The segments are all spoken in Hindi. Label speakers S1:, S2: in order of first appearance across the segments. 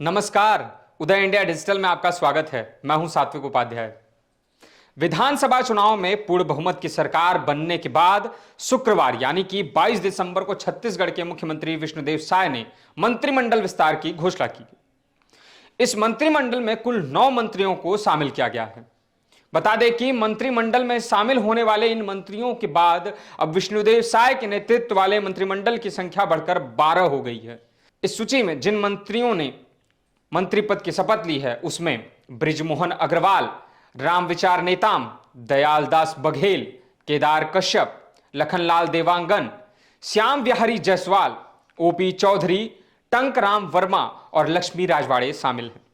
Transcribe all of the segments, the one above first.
S1: नमस्कार। उदय इंडिया डिजिटल में आपका स्वागत है। मैं हूं सात्विक उपाध्याय। विधानसभा चुनाव में पूर्ण बहुमत की सरकार बनने के बाद शुक्रवार यानी कि 22 दिसंबर को छत्तीसगढ़ के मुख्यमंत्री विष्णुदेव साय ने मंत्रिमंडल विस्तार की घोषणा की। इस मंत्रिमंडल में कुल 9 मंत्रियों को शामिल किया गया है। बता दें कि मंत्रिमंडल में शामिल होने वाले इन मंत्रियों के बाद अब विष्णुदेव साय के नेतृत्व वाले मंत्रिमंडल की संख्या बढ़कर 12 हो गई है। इस सूची में जिन मंत्रियों ने मंत्री पद की शपथ ली है उसमें बृजमोहन अग्रवाल, रामविचार नेताम, दयालदास बघेल, केदार कश्यप, लखनलाल देवांगन, श्याम बिहारी जायसवाल, ओपी चौधरी, टंकराम वर्मा और लक्ष्मी राजवाड़े शामिल हैं।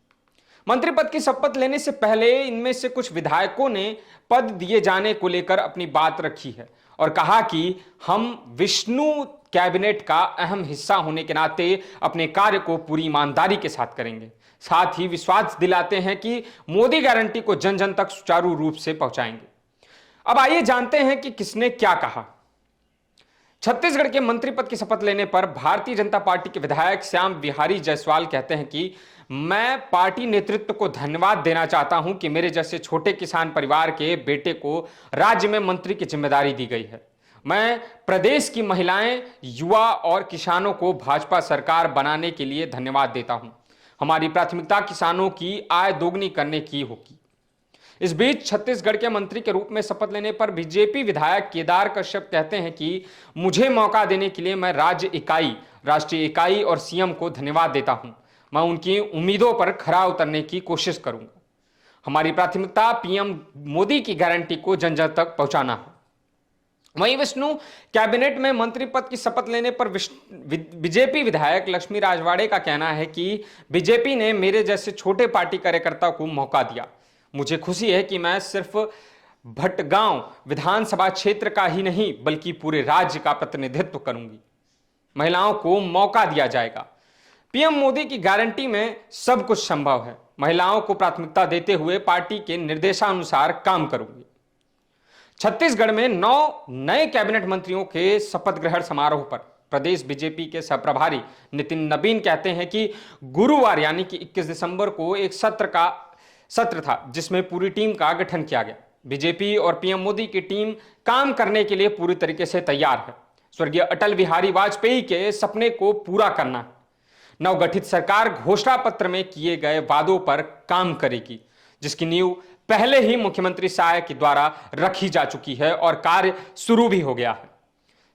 S1: मंत्री पद की शपथ लेने से पहले इनमें से कुछ विधायकों ने पद दिए जाने को लेकर अपनी बात रखी है और कहा कि हम विष्णु कैबिनेट का अहम हिस्सा होने के नाते अपने कार्य को पूरी ईमानदारी के साथ करेंगे। साथ ही विश्वास दिलाते हैं कि मोदी गारंटी को जन जन तक सुचारू रूप से पहुंचाएंगे। अब आइए जानते हैं कि किसने क्या कहा। छत्तीसगढ़ के मंत्री पद की शपथ लेने पर भारतीय जनता पार्टी के विधायक श्याम बिहारी जायसवाल कहते हैं कि मैं पार्टी नेतृत्व को धन्यवाद देना चाहता हूं कि मेरे जैसे छोटे किसान परिवार के बेटे को राज्य में मंत्री की जिम्मेदारी दी गई है। मैं प्रदेश की महिलाएं, युवा और किसानों को भाजपा सरकार बनाने के लिए धन्यवाद देता हूं। हमारी प्राथमिकता किसानों की आय दोगुनी करने की होगी। इस बीच छत्तीसगढ़ के मंत्री के रूप में शपथ लेने पर बीजेपी विधायक केदार कश्यप कहते हैं कि मुझे मौका देने के लिए मैं राज्य इकाई, राष्ट्रीय इकाई और सीएम को धन्यवाद देता हूं। मैं उनकी उम्मीदों पर खरा उतरने की कोशिश करूंगा। हमारी प्राथमिकता पीएम मोदी की गारंटी को जन जन तक पहुंचाना है। वहीं विष्णु कैबिनेट में मंत्री पद की शपथ लेने पर बीजेपी विधायक लक्ष्मी राजवाड़े का कहना है कि बीजेपी ने मेरे जैसे छोटे पार्टी कार्यकर्ता को मौका दिया। मुझे खुशी है कि मैं सिर्फ भटगांव विधानसभा क्षेत्र का ही नहीं बल्कि पूरे राज्य का प्रतिनिधित्व करूंगी। महिलाओं को मौका दिया जाएगा। पीएम मोदी की गारंटी में सब कुछ संभव है। महिलाओं को प्राथमिकता देते हुए पार्टी के निर्देशानुसार काम करूंगी। छत्तीसगढ़ में 9 नए कैबिनेट मंत्रियों के शपथ ग्रहण समारोह पर प्रदेश बीजेपी के सहप्रभारी नितिन नबीन कहते हैं कि गुरुवार यानी कि 21 दिसंबर को एक सत्र था जिसमें पूरी टीम का गठन किया गया। बीजेपी और पीएम मोदी की टीम काम करने के लिए पूरी तरीके से तैयार है। स्वर्गीय अटल बिहारी वाजपेयी के सपने को पूरा करना है। नवगठित सरकार घोषणा पत्र में किए गए वादों पर काम करेगी, जिसकी नींव पहले ही मुख्यमंत्री साय के द्वारा रखी जा चुकी है और कार्य शुरू भी हो गया है।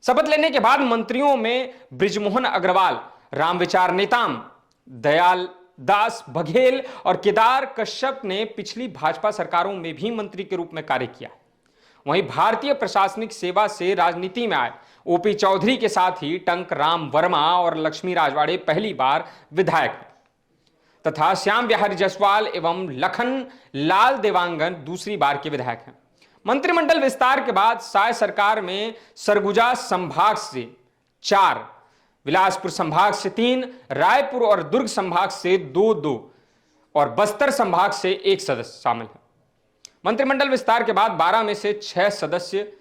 S1: शपथ लेने के बाद मंत्रियों में बृजमोहन अग्रवाल, रामविचार नेताम, दयालदास बघेल और केदार कश्यप ने पिछली भाजपा सरकारों में भी मंत्री के रूप में कार्य किया है। वहीं भारतीय प्रशासनिक सेवा से राजनीति में आए ओपी चौधरी के साथ ही टंकराम वर्मा और लक्ष्मी राजवाड़े पहली बार विधायक हैं तथा श्याम बिहारी जायसवाल एवं लखनलाल देवांगन दूसरी बार के विधायक हैं। मंत्रिमंडल विस्तार के बाद साय सरकार में सरगुजा संभाग से 4, बिलासपुर संभाग से 3, रायपुर और दुर्ग संभाग से 2 और बस्तर संभाग से 1 सदस्य शामिल है। मंत्रिमंडल विस्तार के बाद 12 में से 6 सदस्य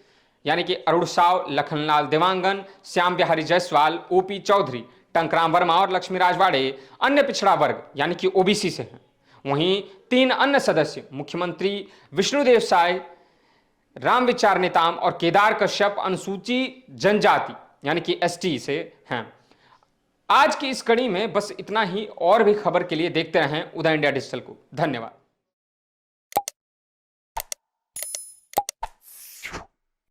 S1: यानी कि अरुण साव, लखनलाल देवांगन, श्याम बिहारी जायसवाल, ओपी चौधरी, टंकराम वर्मा और लक्ष्मी राजवाड़े अन्य पिछड़ा वर्ग यानी कि ओबीसी से हैं। वहीं 3 अन्य सदस्य मुख्यमंत्री विष्णुदेव साय, रामविचार नेताम और केदार कश्यप अनुसूचित जनजाति यानी कि एसटी से हैं। आज की इस कड़ी में बस इतना ही। और भी खबर के लिए देखते रहें उदय इंडिया डिजिटल को। धन्यवाद।